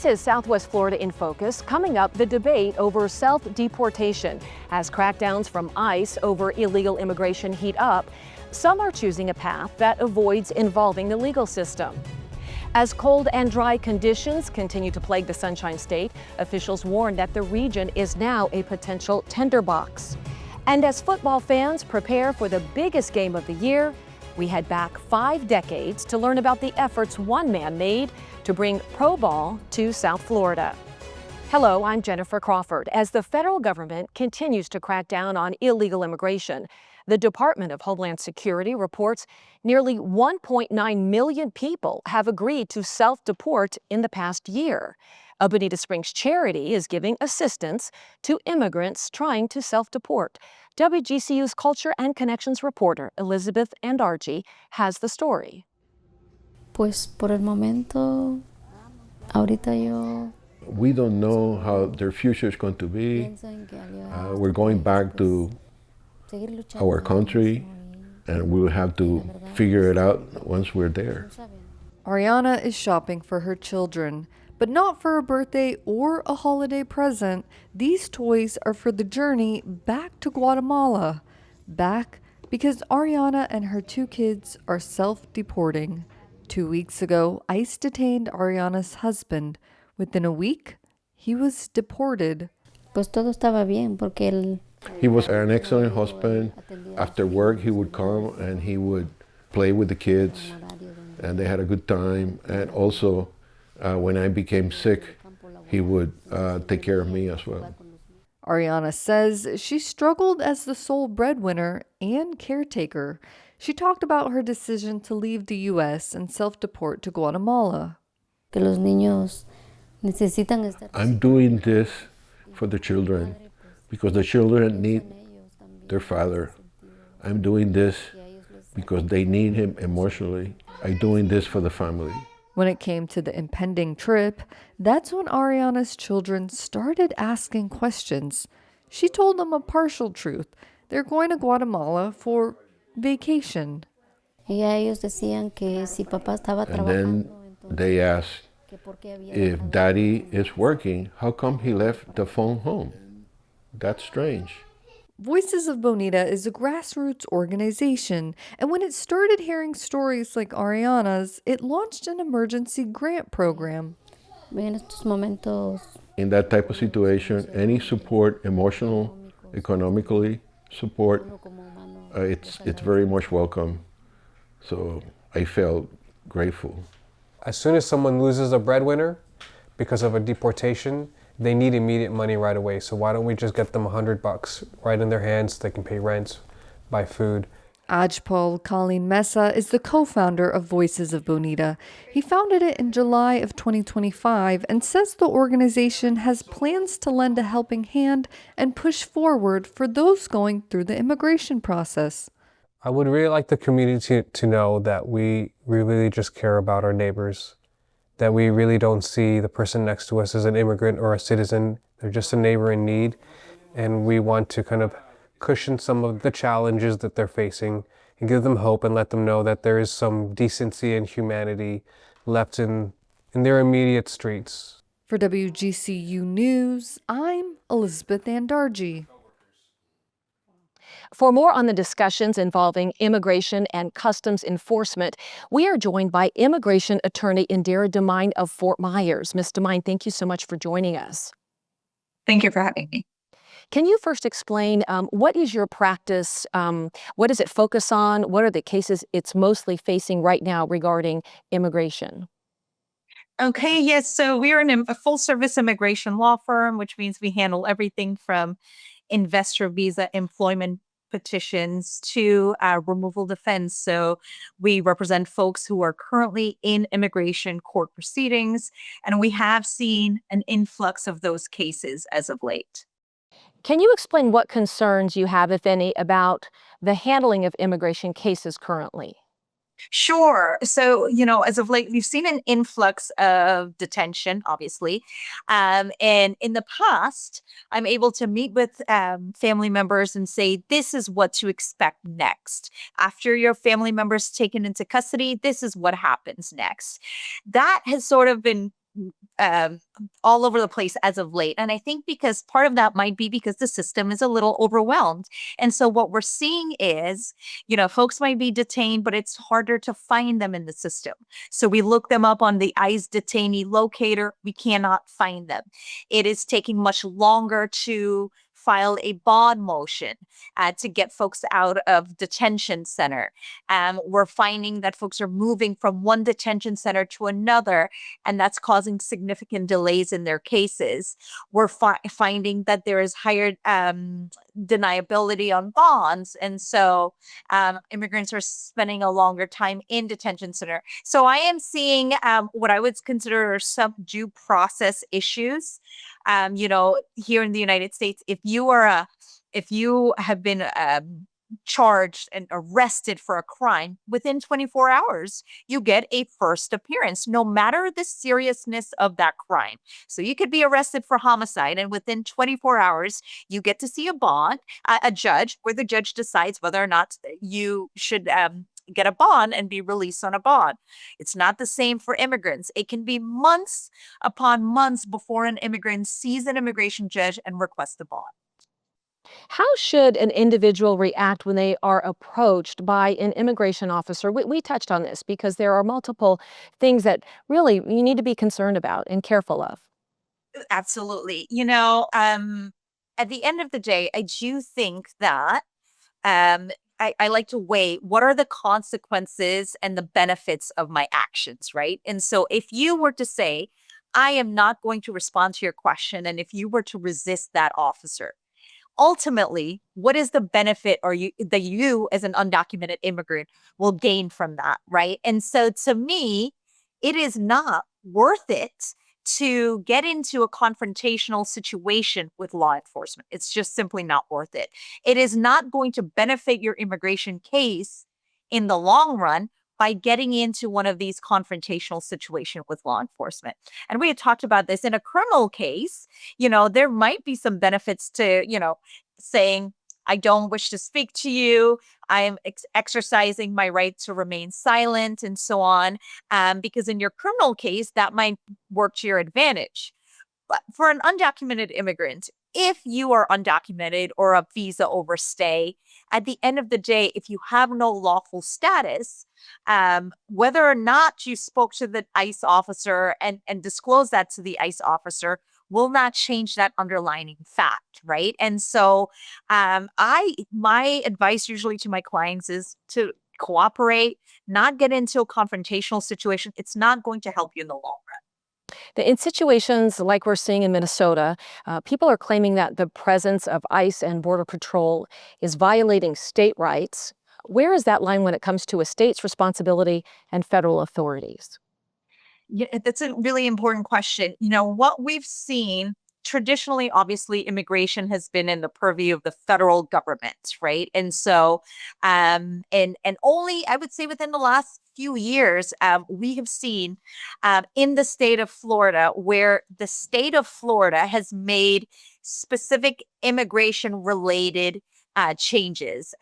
This is Southwest Florida in Focus. Coming up, the debate over self-deportation. As crackdowns from ICE over illegal immigration heat up, some are choosing a path that avoids involving the legal system. As cold and dry conditions continue to plague the Sunshine State, officials warn that the region is now a potential tinderbox. And as football fans prepare for the biggest game of the year, we head back 5 decades to learn about the efforts one man made to bring pro ball to South Florida. Hello, I'm Jennifer Crawford. As the federal government continues to crack down on illegal immigration, the Department of Homeland Security reports nearly 1.9 million people have agreed to self-deport in the past year. A Bonita Springs charity is giving assistance to immigrants trying to self-deport. WGCU's Culture and Connections reporter Elizabeth Andarge has the story. Pues por el momento, ahorita yo... We don't know how their future is going to be. We're going back to our country, and we'll have to figure it out once we're there. Ariana is shopping for her children, but not for a birthday or a holiday present. These toys are for the journey back to Guatemala. Back because Ariana and her 2 kids are self-deporting. 2 weeks ago, ICE detained Ariana's husband. Within a week, he was deported. Pues todo estaba bien porque él... He was an excellent husband. After work, he would come and he would play with the kids, and they had a good time. And also, when I became sick, he would take care of me as well. Ariana says she struggled as the sole breadwinner and caretaker. She talked about her decision to leave the U.S. and self-deport to Guatemala. Que los niños necesitan estar... I'm doing this for the children because the children need their father. I'm doing this because they need him emotionally. I'm doing this for the family. When it came to the impending trip, that's when Ariana's children started asking questions. She told them a partial truth. They're going to Guatemala for vacation. Y ellos decían que si papá estaba And then they asked if daddy is working, how come he left the phone home? That's strange. Voices of Bonita is a grassroots organization, and when it started hearing stories like Ariana's, it launched an emergency grant program. En estos momentos... In that type of situation, any support, emotional, economically support, it's very much welcome. So I felt grateful. As soon as someone loses a breadwinner because of a deportation, they need immediate money right away. So why don't we just get them $100 right in their hands? They can pay rent, buy food. Ajpal Colleen Mesa is the co-founder of Voices of Bonita. He founded it in July of 2025 and says the organization has plans to lend a helping hand and push forward for those going through the immigration process. I would really like the community to know that we really just care about our neighbors, that we really don't see the person next to us as an immigrant or a citizen. They're just a neighbor in need, and we want to kind of cushion some of the challenges that they're facing and give them hope and let them know that there is some decency and humanity left in their immediate streets. For WGCU News, I'm Elizabeth Andarge. For more on the discussions involving immigration and customs enforcement, we are joined by immigration attorney Indera DeMine of Fort Myers. Ms. DeMine, thank you so much for joining us. Thank you for having me. Can you first explain what is your practice? What does it focus on? What are the cases it's mostly facing right now regarding immigration? Okay, yes. So we are a full-service immigration law firm, which means we handle everything from investor visa employment petitions to removal defense. So we represent folks who are currently in immigration court proceedings, and we have seen an influx of those cases as of late. Can you explain what concerns you have, if any, about the handling of immigration cases currently? Sure. So, as of late, we've seen an influx of detention, obviously. And in the past, I'm able to meet with family members and say, this is what to expect next. After your family member's taken into custody, this is what happens next. That has sort of been um, all over the place as of late. And I think because part of that might be because the system is a little overwhelmed. And so what we're seeing is, folks might be detained, but it's harder to find them in the system. So we look them up on the ICE detainee locator. We cannot find them. It is taking much longer to file a bond motion to get folks out of detention center. We're finding that folks are moving from one detention center to another, and that's causing significant delays in their cases. We're finding that there is higher deniability on bonds, and so immigrants are spending a longer time in detention center. So I am seeing what I would consider some due process issues. Here in the United States, if you have been charged and arrested for a crime, within 24 hours, you get a first appearance, no matter the seriousness of that crime. So you could be arrested for homicide, and within 24 hours, you get to see a judge, where the judge decides whether or not you should get a bond and be released on a bond. It's not the same for immigrants. It can be months upon months before an immigrant sees an immigration judge and requests a bond. How should an individual react when they are approached by an immigration officer? We touched on this because there are multiple things that really you need to be concerned about and careful of. Absolutely. At the end of the day, I do think that I like to weigh what are the consequences and the benefits of my actions, right? And so if you were to say, I am not going to respond to your question, and if you were to resist that officer, ultimately, what is the benefit that you as an undocumented immigrant will gain from that, right? And so to me, it is not worth it to get into a confrontational situation with law enforcement. It's just simply not worth it. It is not going to benefit your immigration case in the long run by getting into one of these confrontational situations with law enforcement. And we had talked about this in a criminal case. There might be some benefits to, saying, I don't wish to speak to you. I'm exercising my right to remain silent and so on. Because in your criminal case, that might work to your advantage. But for an undocumented immigrant, if you are undocumented or a visa overstay, at the end of the day, if you have no lawful status, whether or not you spoke to the ICE officer and disclose that to the ICE officer will not change that underlying fact, right? And so my advice usually to my clients is to cooperate, not get into a confrontational situation. It's not going to help you in the long run. In situations like we're seeing in Minnesota, people are claiming that the presence of ICE and Border Patrol is violating state rights. Where is that line when it comes to a state's responsibility and federal authorities? Yeah, that's a really important question. What we've seen traditionally, obviously, immigration has been in the purview of the federal government, right? And so, and only I would say within the last few years, we have seen in the state of Florida, where the state of Florida has made specific immigration related changes.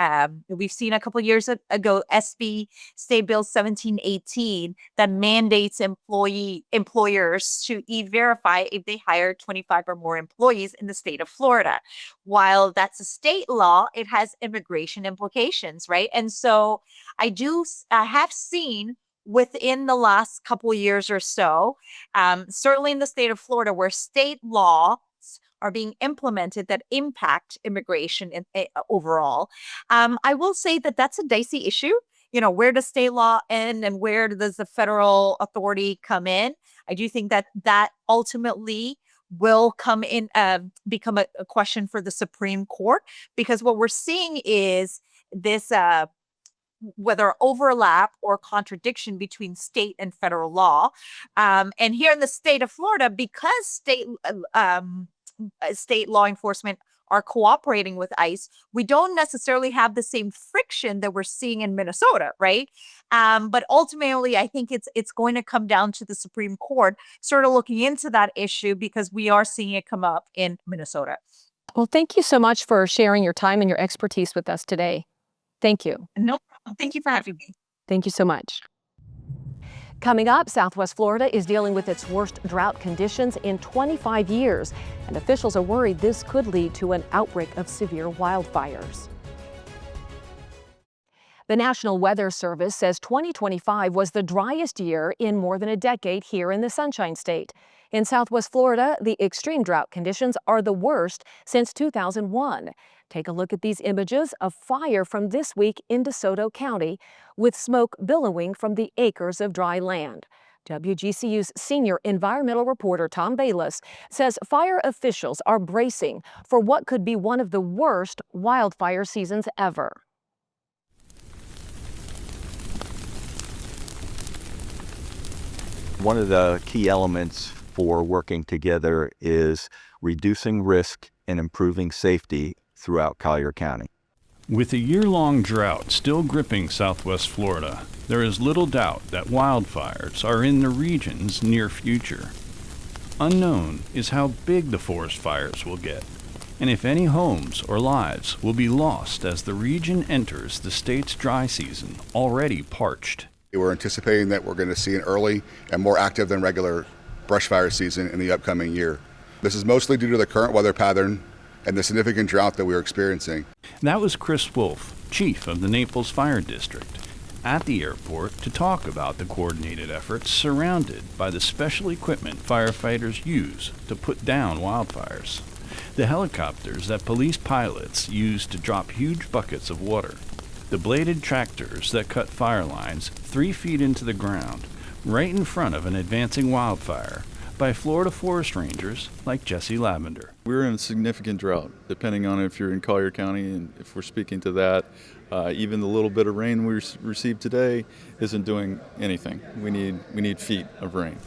We've seen a couple of years ago, SB State Bill 1718 that mandates employers to e-verify if they hire 25 or more employees in the state of Florida. While that's a state law, it has immigration implications, right? And so I have seen within the last couple of years or so, certainly in the state of Florida, where state law are being implemented that impact immigration overall. I will say that that's a dicey issue. Where does state law end and where does the federal authority come in? I do think that ultimately will come in, become a question for the Supreme Court, because what we're seeing is this whether overlap or contradiction between state and federal law. And here in the state of Florida, because state law enforcement are cooperating with ICE, we don't necessarily have the same friction that we're seeing in Minnesota, right? But ultimately, I think it's going to come down to the Supreme Court sort of looking into that issue, because we are seeing it come up in Minnesota. Well, thank you so much for sharing your time and your expertise with us today. Thank you. No problem. Thank you for having me. Thank you so much. Coming up, Southwest Florida is dealing with its worst drought conditions in 25 years, and officials are worried this could lead to an outbreak of severe wildfires. The National Weather Service says 2025 was the driest year in more than a decade here in the Sunshine State. In Southwest Florida, the extreme drought conditions are the worst since 2001. Take a look at these images of fire from this week in DeSoto County, with smoke billowing from the acres of dry land. WGCU's senior environmental reporter Tom Bayless says fire officials are bracing for what could be one of the worst wildfire seasons ever. One of the key elements for working together is reducing risk and improving safety throughout Collier County. With a year-long drought still gripping Southwest Florida, there is little doubt that wildfires are in the region's near future. Unknown is how big the forest fires will get, and if any homes or lives will be lost as the region enters the state's dry season, already parched. We're anticipating that we're going to see an early and more active than regular brush fire season in the upcoming year. This is mostly due to the current weather pattern and the significant drought that we are experiencing. That was Chris Wolf, chief of the Naples Fire District, at the airport to talk about the coordinated efforts surrounded by the special equipment firefighters use to put down wildfires. The helicopters that police pilots use to drop huge buckets of water. The bladed tractors that cut fire lines 3 feet into the ground, right in front of an advancing wildfire, by Florida forest rangers like Jesse Lavender. We're in a significant drought, depending on if you're in Collier County, and if we're speaking to that, even the little bit of rain we received today isn't doing anything. We need feet of rain.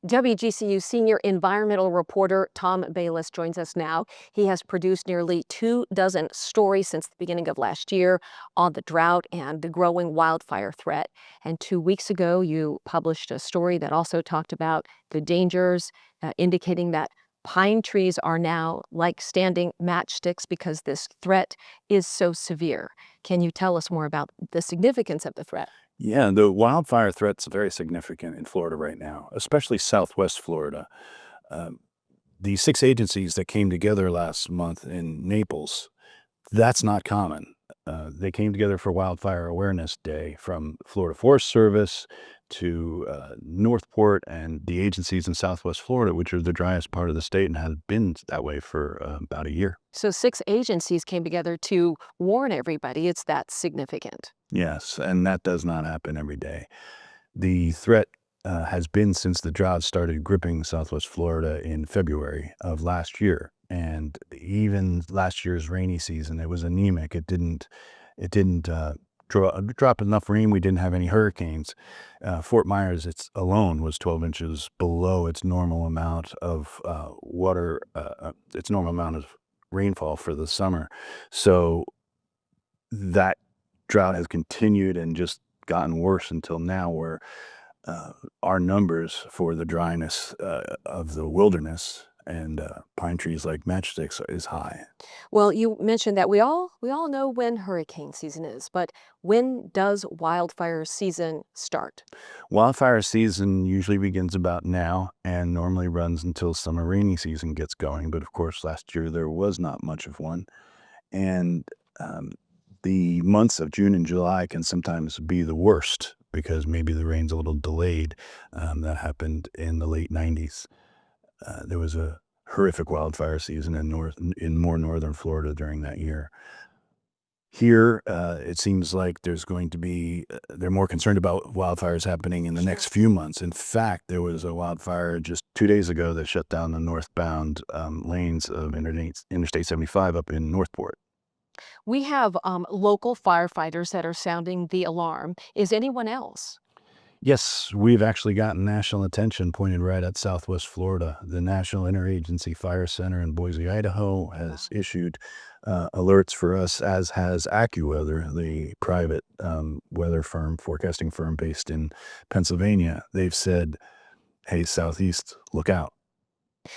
WGCU senior environmental reporter Tom Bayless joins us now. He has produced nearly 24 stories since the beginning of last year on the drought and the growing wildfire threat. And 2 weeks ago, you published a story that also talked about the dangers, indicating that pine trees are now like standing matchsticks because this threat is so severe. Can you tell us more about the significance of the threat? Yeah, the wildfire threat's very significant in Florida right now, especially Southwest Florida. The 6 agencies that came together last month in Naples, that's not common. They came together for Wildfire Awareness Day, from Florida Forest Service to Northport and the agencies in Southwest Florida, which are the driest part of the state and have been that way for about a year. So 6 agencies came together to warn everybody. It's that significant. Yes, and that does not happen every day. The threat has been since the drought started gripping Southwest Florida in February of last year. And even last year's rainy season, it was anemic. It didn't drop enough rain. We didn't have any hurricanes. Fort Myers alone was 12 inches below its normal amount of its normal amount of rainfall for the summer. So that drought has continued and just gotten worse until now, where our numbers for the dryness of the wilderness and pine trees like matchsticks is high. Well, you mentioned that we all know when hurricane season is, but when does wildfire season start? Wildfire season usually begins about now and normally runs until summer rainy season gets going. But of course, last year there was not much of one. And the months of June and July can sometimes be the worst because maybe the rain's a little delayed. That happened in the late 90s. There was a horrific wildfire season in more northern Florida during that year. Here, it seems like they're more concerned about wildfires happening in the next few months. In fact, there was a wildfire just 2 days ago that shut down the northbound lanes of Interstate 75 up in Northport. We have local firefighters that are sounding the alarm. Is anyone else? Yes, we've actually gotten national attention pointed right at Southwest Florida. The National Interagency Fire Center in Boise, Idaho has issued alerts for us, as has AccuWeather, the private weather forecasting firm based in Pennsylvania. They've said, hey, Southeast, look out.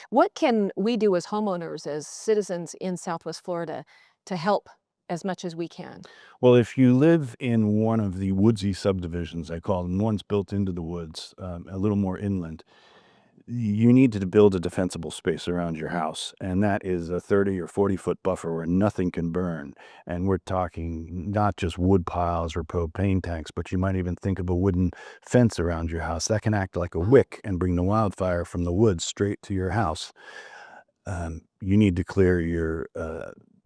What can we do as homeowners, as citizens in Southwest Florida, to help as much as we can? Well, if you live in one of the woodsy subdivisions, I call them, ones built into the woods, a little more inland, you need to build a defensible space around your house, and that is a 30 or 40-foot buffer where nothing can burn. And we're talking not just wood piles or propane tanks, but you might even think of a wooden fence around your house. That can act like a wick and bring the wildfire from the woods straight to your house. You need to clear your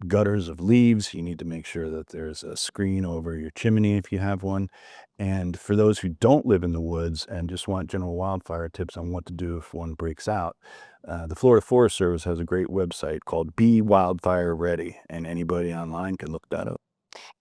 gutters of leaves. You need to make sure that there's a screen over your chimney if you have one. And for those who don't live in the woods and just want general wildfire tips on what to do if one breaks out, the Florida Forest Service has a great website called Be Wildfire Ready, and anybody online can look that up.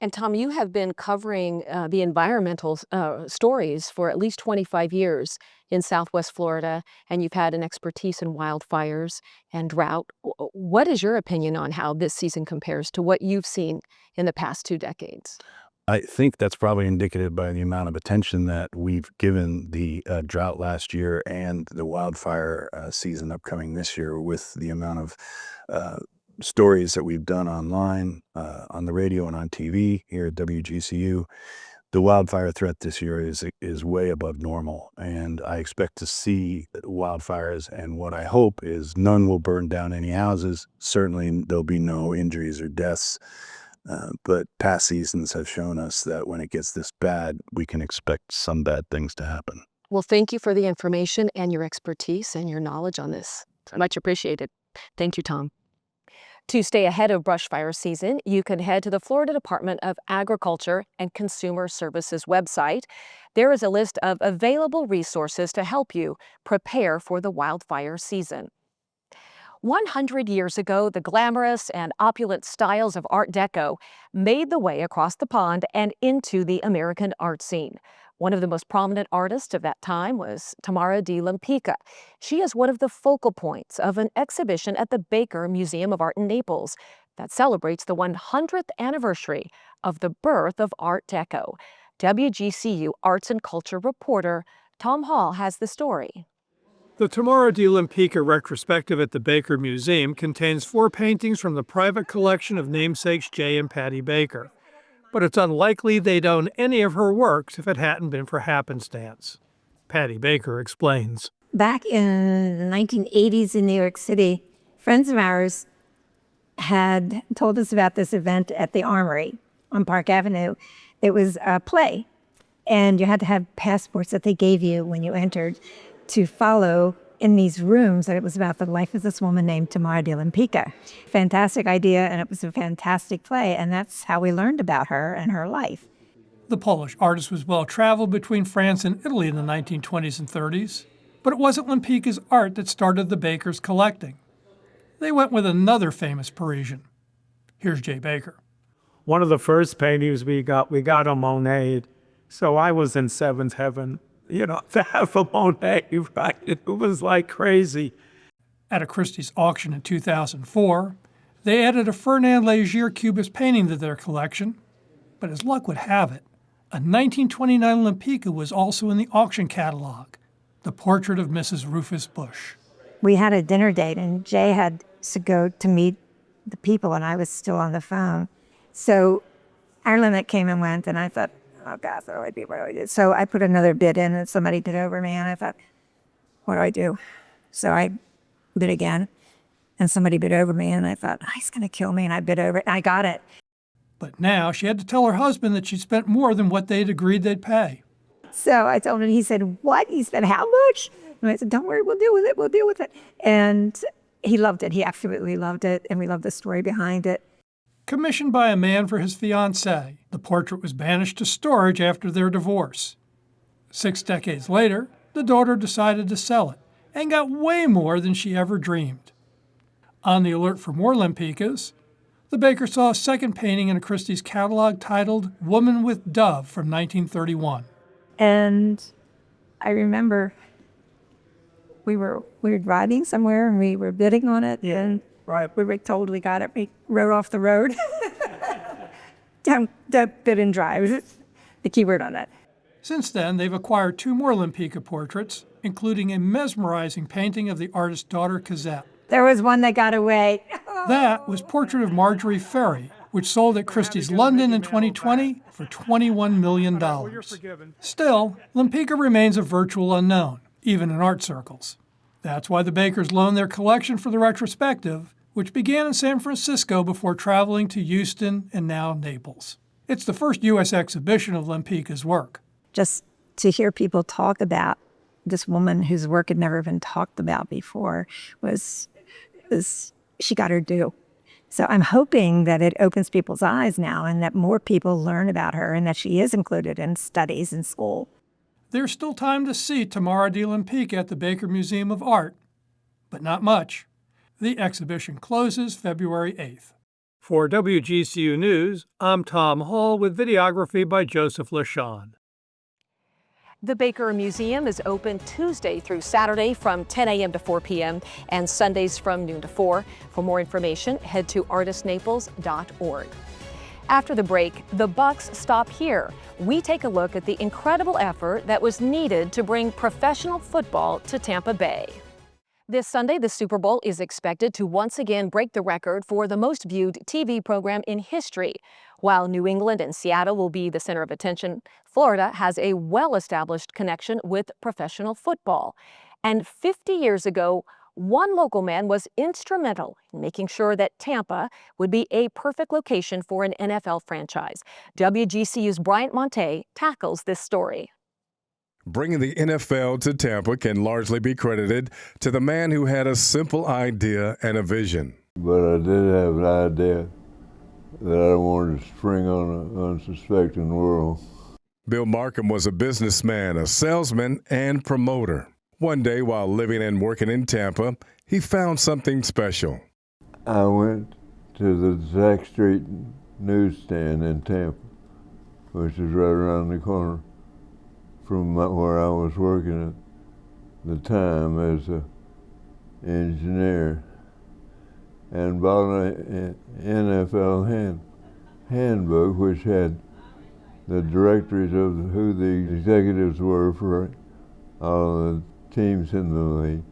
And Tom, you have been covering the environmental stories for at least 25 years in Southwest Florida, and you've had an expertise in wildfires and drought. What is your opinion on how this season compares to what you've seen in the past 2 decades? I think that's probably indicative by the amount of attention that we've given the drought last year and the wildfire season upcoming this year, with the amount of stories that we've done online, on the radio and on TV here at WGCU. The wildfire threat this year is way above normal, and I expect to see wildfires, and what I hope is none will burn down any houses. Certainly there'll be no injuries or deaths, but past seasons have shown us that when it gets this bad, we can expect some bad things to happen. Well, thank you for the information and your expertise and your knowledge on this. Much appreciated. Thank you, Tom. To stay ahead of brushfire season, you can head to the Florida Department of Agriculture and Consumer Services website. There is a list of available resources to help you prepare for the wildfire season. 100 years ago, the glamorous and opulent styles of Art Deco made the way across the pond and into the American art scene. One of the most prominent artists of that time was Tamara de Lempicka. She is one of the focal points of an exhibition at the Baker Museum of Art in Naples that celebrates the 100th anniversary of the birth of Art Deco. WGCU Arts and Culture reporter Tom Hall has the story. The Tamara de Lempicka retrospective at the Baker Museum contains 4 paintings from the private collection of namesakes Jay and Patty Baker. But it's unlikely they'd own any of her works if it hadn't been for happenstance. Patty Baker explains. Back in the 1980s in New York City, friends of ours had told us about this event at the Armory on Park Avenue. It was a play, and you had to have passports that they gave you when you entered to follow in these rooms, that it was about the life of this woman named Tamara de Lempicka. Fantastic idea, and it was a fantastic play, and that's how we learned about her and her life. The Polish artist was well-traveled between France and Italy in the 1920s and 30s, but it wasn't Lempicka's art that started the Bakers collecting. They went with another famous Parisian. Here's Jay Baker. One of the first paintings we got a Monet, so I was in seventh heaven. To have a Monet, right? It was like crazy. At a Christie's auction in 2004, they added a Fernand Léger Cubist painting to their collection. But as luck would have it, a 1929 Lempicka was also in the auction catalog, the portrait of Mrs. Rufus Bush. We had a dinner date, and Jay had to go to meet the people, and I was still on the phone. So our limit came and went, and I thought, oh, God, what do I do? What do I do? So I put another bid in, and somebody bid over me, and I thought, what do I do? So I bid again, and somebody bid over me, and I thought, oh, he's going to kill me, and I bid over it, and I got it. But now she had to tell her husband that she spent more than what they'd agreed they'd pay. So I told him, he said, what? You spent how much? And I said, don't worry, we'll deal with it, we'll deal with it. And he loved it. He absolutely loved it, and we loved the story behind it. Commissioned by a man for his fiancée, the portrait was banished to storage after their divorce. 6 decades later, the daughter decided to sell it and got way more than she ever dreamed. On the alert for more Lempickas, the Baker saw a second painting in a Christie's catalog titled Woman with Dove from 1931. And I remember we were driving somewhere and we were bidding on it, and we were told we got it. We rode off the road. Don't bid and drive, the keyword on that. Since then, they've acquired 2 more Lempicka portraits, including a mesmerizing painting of the artist's daughter, Cosette. There was one that got away. That was Portrait of Marjorie Ferry, which sold at Christie's London in 2020 for $21 million. Still, Lempicka remains a virtual unknown, even in art circles. That's why the Bakers loaned their collection for the retrospective, which began in San Francisco before traveling to Houston and now Naples. It's the first U.S. exhibition of Lempicka's work. Just to hear people talk about this woman whose work had never been talked about before was she got her due. So I'm hoping that it opens people's eyes now and that more people learn about her and that she is included in studies in school. There's still time to see Tamara de Lempicka at the Baker Museum of Art, but not much. The exhibition closes February 8th. For WGCU News, I'm Tom Hall with videography by Joseph LaShawn. The Baker Museum is open Tuesday through Saturday from 10 a.m. to 4 p.m. and Sundays from noon to 4. For more information, head to artistnaples.org. After the break, the Bucs stop here. We take a look at the incredible effort that was needed to bring professional football to Tampa Bay. This Sunday, the Super Bowl is expected to once again break the record for the most viewed TV program in history. While New England and Seattle will be the center of attention, Florida has a well-established connection with professional football. And 50 years ago, one local man was instrumental in making sure that Tampa would be a perfect location for an NFL franchise. WGCU's Bryant Monte tackles this story. Bringing the NFL to Tampa can largely be credited to the man who had a simple idea and a vision. But I did have an idea that I wanted to spring on an unsuspecting world. Bill Markham was a businessman, a salesman, and promoter. One day, while living and working in Tampa, he found something special. I went to the Zach Street newsstand in Tampa, which is right around the corner from where I was working at the time as an engineer, and bought an NFL handbook which had the directories of who the executives were for all the teams in the league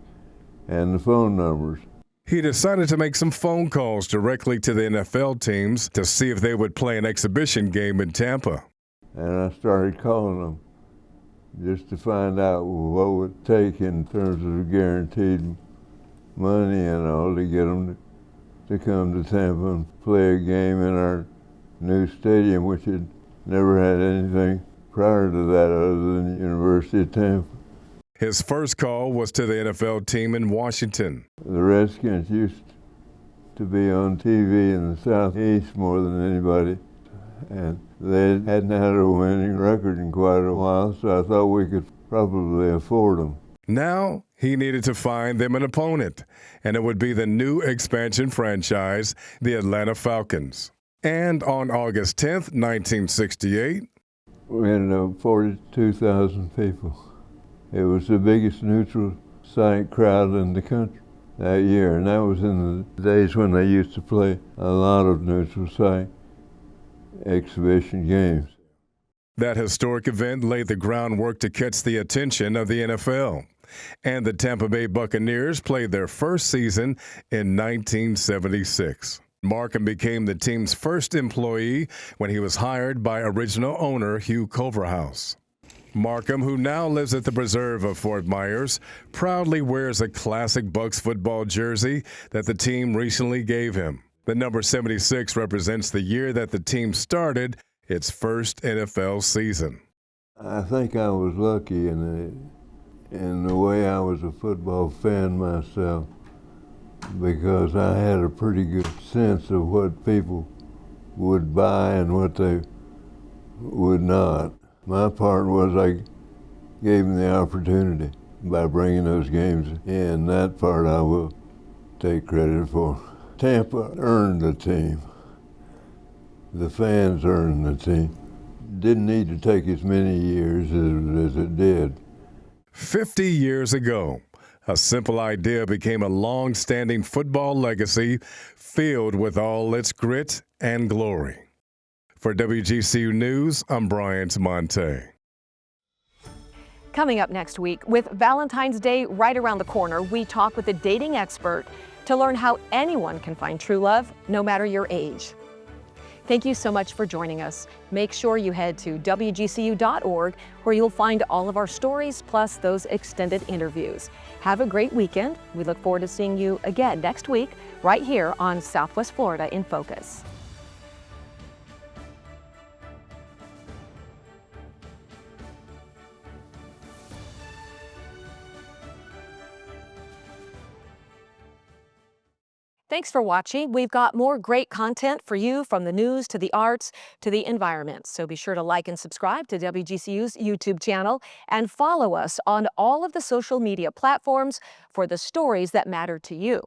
and the phone numbers. He decided to make some phone calls directly to the NFL teams to see if they would play an exhibition game in Tampa. And I started calling them just to find out what it would take in terms of guaranteed money and all to get them to come to Tampa and play a game in our new stadium, which had never had anything prior to that other than the University of Tampa. His first call was to the NFL team in Washington. The Redskins used to be on TV in the Southeast more than anybody, and they hadn't had a winning record in quite a while, so I thought we could probably afford them. Now he needed to find them an opponent, and it would be the new expansion franchise, the Atlanta Falcons. And on August 10th, 1968, we ended up 42,000 people. It was the biggest neutral site crowd in the country that year, and that was in the days when they used to play a lot of neutral site exhibition games. That historic event laid the groundwork to catch the attention of the NFL. And the Tampa Bay Buccaneers played their first season in 1976. Markham became the team's first employee when he was hired by original owner Hugh Culverhouse. Markham, who now lives at the Preserve of Fort Myers, proudly wears a classic Bucs football jersey that the team recently gave him. The number 76 represents the year that the team started its first NFL season. I think I was lucky in the way I was a football fan myself, because I had a pretty good sense of what people would buy and what they would not. My part was I gave them the opportunity by bringing those games in. That part I will take credit for. Tampa earned the team. The fans earned the team. Didn't need to take as many years as it did. 50 years ago, a simple idea became a long-standing football legacy filled with all its grit and glory. For WGCU News, I'm Bryant Monte. Coming up next week, with Valentine's Day right around the corner, we talk with a dating expert to learn how anyone can find true love, no matter your age. Thank you so much for joining us. Make sure you head to WGCU.org where you'll find all of our stories plus those extended interviews. Have a great weekend. We look forward to seeing you again next week right here on Southwest Florida in Focus. Thanks for watching. We've got more great content for you, from the news to the arts to the environment. So be sure to like and subscribe to WGCU's YouTube channel and follow us on all of the social media platforms for the stories that matter to you.